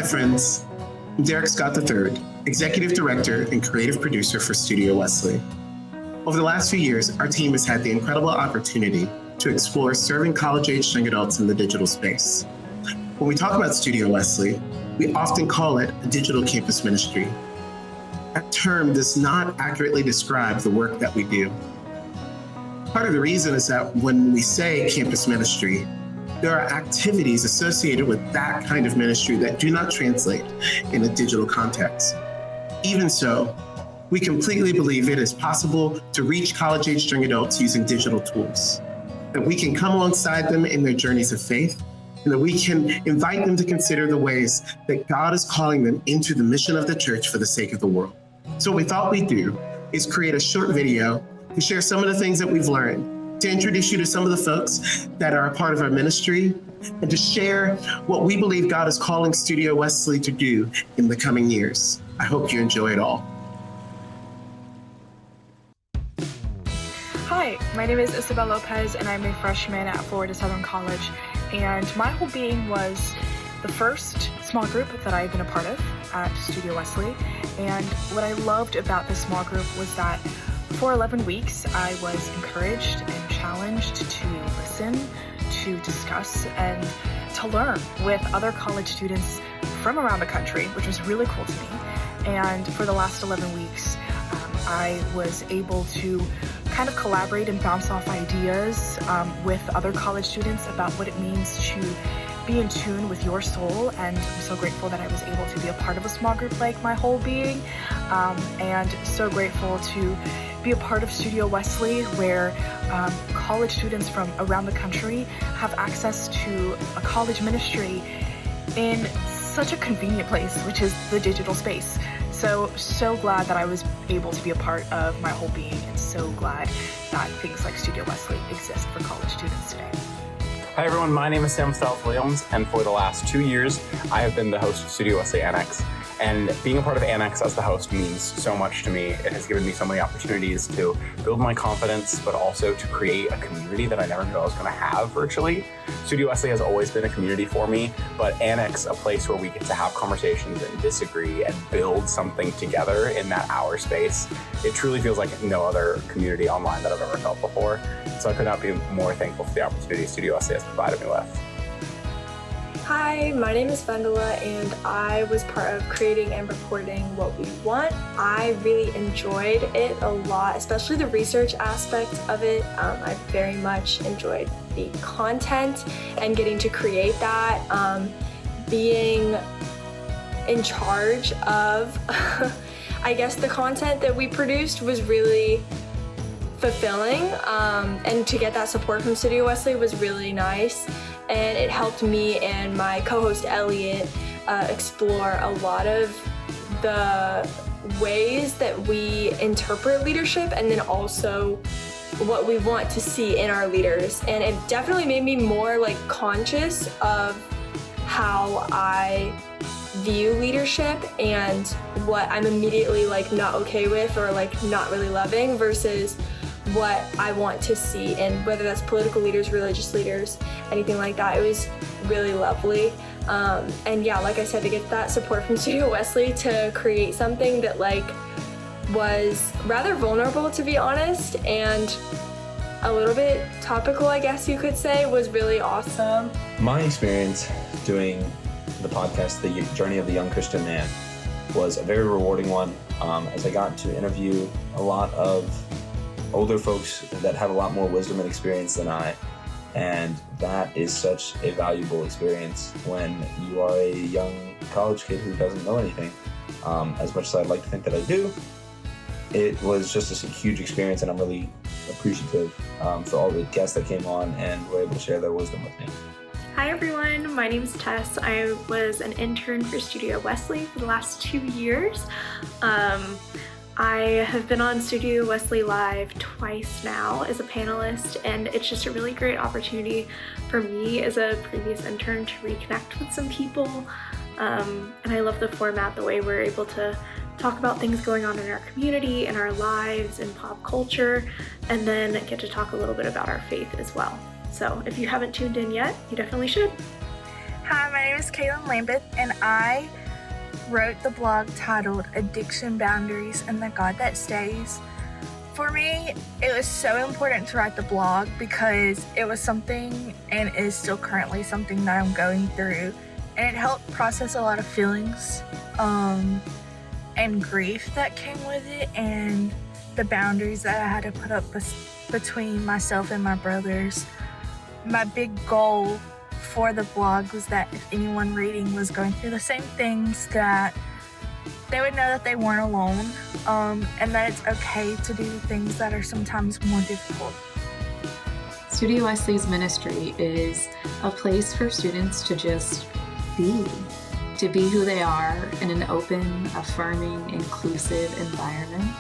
friends. I'm Derek Scott III, Executive Director and Creative Producer for Studio Wesley. Over the last few years, our team has had the incredible opportunity to explore serving college-age young adults in the digital space. When we talk about Studio Wesley, we often call it a digital campus ministry. That term does not accurately describe the work that we do. Part of the reason is that when we say campus ministry, there are activities associated with that kind of ministry that do not translate in a digital context. Even so, we completely believe it is possible to reach college-aged young adults using digital tools, that we can come alongside them in their journeys of faith, and that we can invite them to consider the ways that God is calling them into the mission of the church for the sake of the world. So what we thought we'd do is create a short video to share some of the things that we've learned, to introduce you to some of the folks that are a part of our ministry, and to share what we believe God is calling Studio Wesley to do in the coming years. I hope you enjoy it all. Hi, my name is Isabel Lopez, and I'm a freshman at Florida Southern College. And my whole being was the first small group that I've been a part of at Studio Wesley. And what I loved about this small group was that for 11 weeks, I was encouraged and challenged to listen, to discuss, and to learn with other college students from around the country, which was really cool to me. And for the last 11 weeks, I was able to kind of collaborate and bounce off ideas with other college students about what it means to be in tune with your soul, and I'm so grateful that I was able to be a part of a small group like my whole being, and so grateful to be a part of Studio Wesley, where college students from around the country have access to a college ministry in such a convenient place, which is the digital space. So glad that I was able to be a part of my whole being, and so glad that things like Studio Wesley exist for college students today. Hi everyone, my name is Sam South-Williams, and for the last 2 years, I have been the host of Studio Wesley Annex. And being a part of Annex as the host means so much to me. It has given me so many opportunities to build my confidence, but also to create a community that I never knew I was going to have virtually. Studio Wesley has always been a community for me, but Annex, a place where we get to have conversations and disagree and build something together in that hour space. It truly feels like no other community online that I've ever felt before. So I could not be more thankful for the opportunity Studio Wesley has provided me with. Hi, my name is Vendela, and I was part of creating and recording What We Want. I really enjoyed it a lot, especially the research aspect of it. I very much enjoyed the content and getting to create that. Being in charge of, I guess, the content that we produced was really fulfilling, and to get that support from Studio Wesley was really nice. And it helped me and my co-host Elliot explore a lot of the ways that we interpret leadership, and then also what we want to see in our leaders. And it definitely made me more conscious of how I view leadership and what I'm immediately not okay with or not really loving versus what I want to see, and whether that's political leaders, religious leaders, anything like that. It was really lovely. And yeah, like I said, to get that support from Studio Wesley to create something that was rather vulnerable, to be honest, and a little bit topical, I guess you could say, was really awesome. My experience doing the podcast, The Journey of the Young Christian Man, was a very rewarding one, as I got to interview a lot of older folks that have a lot more wisdom and experience than I. And that is such a valuable experience when you are a young college kid who doesn't know anything. As much as I'd like to think that I do, it was just a huge experience, and I'm really appreciative for all the guests that came on and were able to share their wisdom with me. Hi everyone, my name is Tess. I was an intern for Studio Wesley for the last 2 years. I have been on Studio Wesley Live twice now as a panelist, and it's just a really great opportunity for me as a previous intern to reconnect with some people. And I love the format, the way we're able to talk about things going on in our community, in our lives, in pop culture, and then get to talk a little bit about our faith as well. So if you haven't tuned in yet, you definitely should. Hi, my name is Caitlin Lambeth, and I wrote the blog titled Addiction Boundaries and the God That Stays. For me, it was so important to write the blog because it was something, and is still currently something, that I'm going through, and it helped process a lot of feelings and grief that came with it, and the boundaries that I had to put up between myself and my brothers. My big goal for the blog was that if anyone reading was going through the same things, that they would know that they weren't alone, and that it's okay to do the things that are sometimes more difficult. Studio Wesley's ministry is a place for students to just be who they are in an open, affirming, inclusive environment,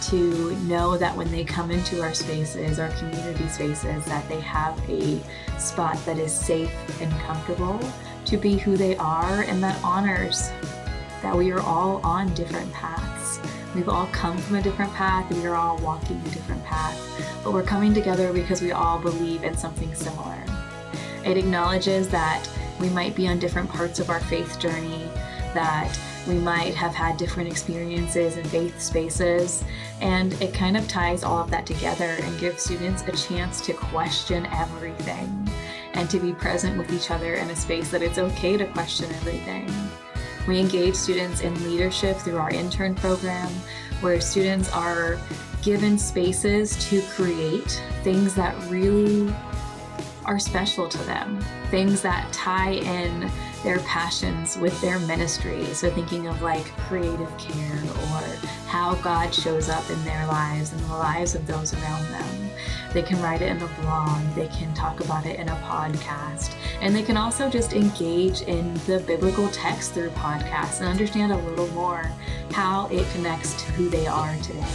to know that when they come into our spaces, our community spaces, that they have a spot that is safe and comfortable to be who they are, and that honors that we are all on different paths. We've all come from a different path, we are all walking a different path, but we're coming together because we all believe in something similar. It acknowledges that we might be on different parts of our faith journey, that we might have had different experiences in faith spaces, and it kind of ties all of that together and gives students a chance to question everything and to be present with each other in a space that it's okay to question everything. We engage students in leadership through our intern program, where students are given spaces to create things that really are special to them, things that tie in their passions with their ministry. So thinking of like creative care, or how God shows up in their lives and the lives of those around them. They can write it in a blog, they can talk about it in a podcast, and they can also just engage in the biblical text through podcasts and understand a little more how it connects to who they are today.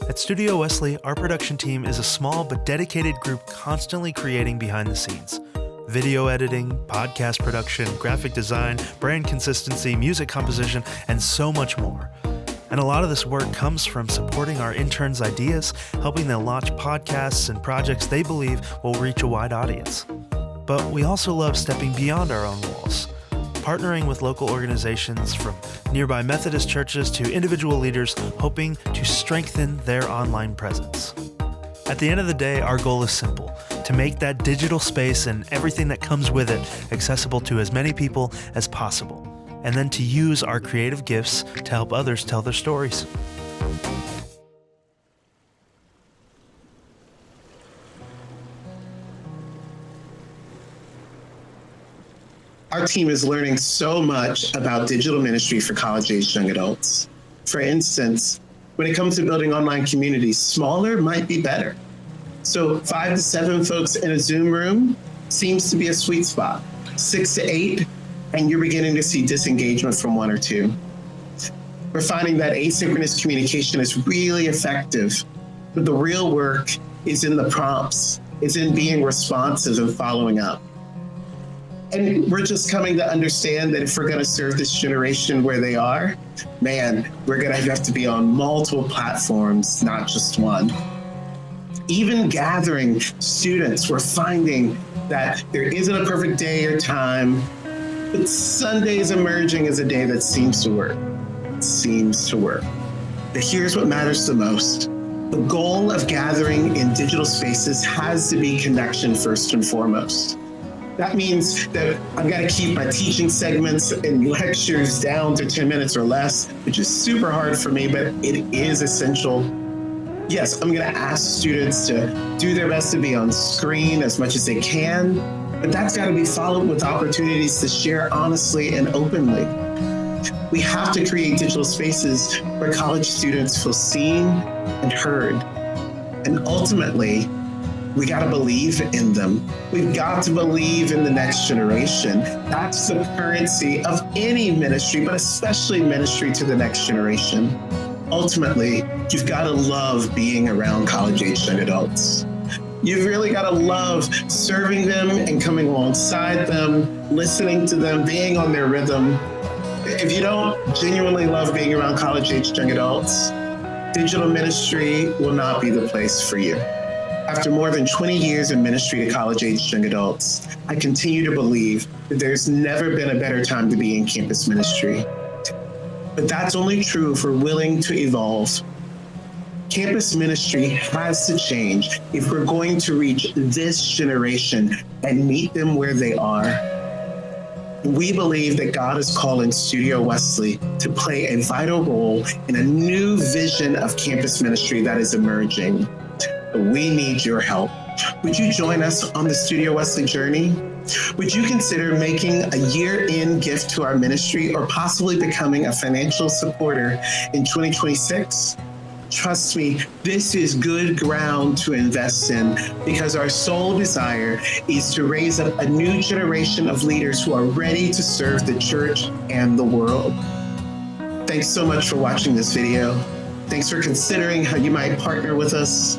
At Studio Wesley, our production team is a small but dedicated group constantly creating behind the scenes. Video editing, podcast production, graphic design, brand consistency, music composition, and so much more. And a lot of this work comes from supporting our interns' ideas, helping them launch podcasts and projects they believe will reach a wide audience. But we also love stepping beyond our own walls, partnering with local organizations from nearby Methodist churches to individual leaders, hoping to strengthen their online presence. At the end of the day, our goal is simple: to make that digital space and everything that comes with it accessible to as many people as possible, and then to use our creative gifts to help others tell their stories. Our team is learning so much about digital ministry for college-age young adults. For instance, when it comes to building online communities, smaller might be better. So 5 to 7 folks in a Zoom room seems to be a sweet spot. 6 to 8, and you're beginning to see disengagement from 1 or 2. We're finding that asynchronous communication is really effective, but the real work is in the prompts. It's in being responsive and following up. And we're just coming to understand that if we're going to serve this generation where they are, man, we're going to have to be on multiple platforms, not just one. Even gathering students, we're finding that there isn't a perfect day or time, but Sunday is emerging as a day that seems to work. It seems to work. But here's what matters the most. The goal of gathering in digital spaces has to be connection first and foremost. That means that I've got to keep my teaching segments and lectures down to 10 minutes or less, which is super hard for me, but it is essential. Yes, I'm going to ask students to do their best to be on screen as much as they can, but that's got to be followed with opportunities to share honestly and openly. We have to create digital spaces where college students feel seen and heard. And ultimately, we got to believe in them. We've got to believe in the next generation. That's the currency of any ministry, but especially ministry to the next generation. Ultimately, you've got to love being around college-age young adults. You've really got to love serving them and coming alongside them, listening to them, being on their rhythm. If you don't genuinely love being around college-age young adults, digital ministry will not be the place for you. After more than 20 years in ministry to college-aged young adults, I continue to believe that there's never been a better time to be in campus ministry. But that's only true if we're willing to evolve. Campus ministry has to change if we're going to reach this generation and meet them where they are. We believe that God is calling Studio Wesley to play a vital role in a new vision of campus ministry that is emerging. We need your help. Would you join us on the Studio Wesley journey? Would you consider making a year-end gift to our ministry or possibly becoming a financial supporter in 2026? Trust me, this is good ground to invest in because our sole desire is to raise up a new generation of leaders who are ready to serve the church and the world. Thanks so much for watching this video. Thanks for considering how you might partner with us.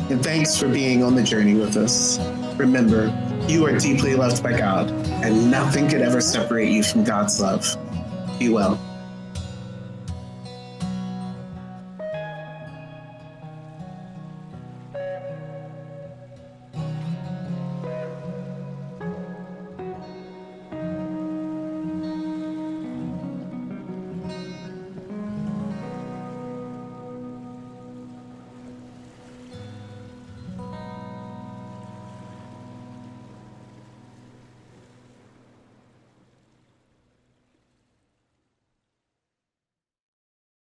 And thanks for being on the journey with us. Remember, you are deeply loved by God, and nothing could ever separate you from God's love. Be well.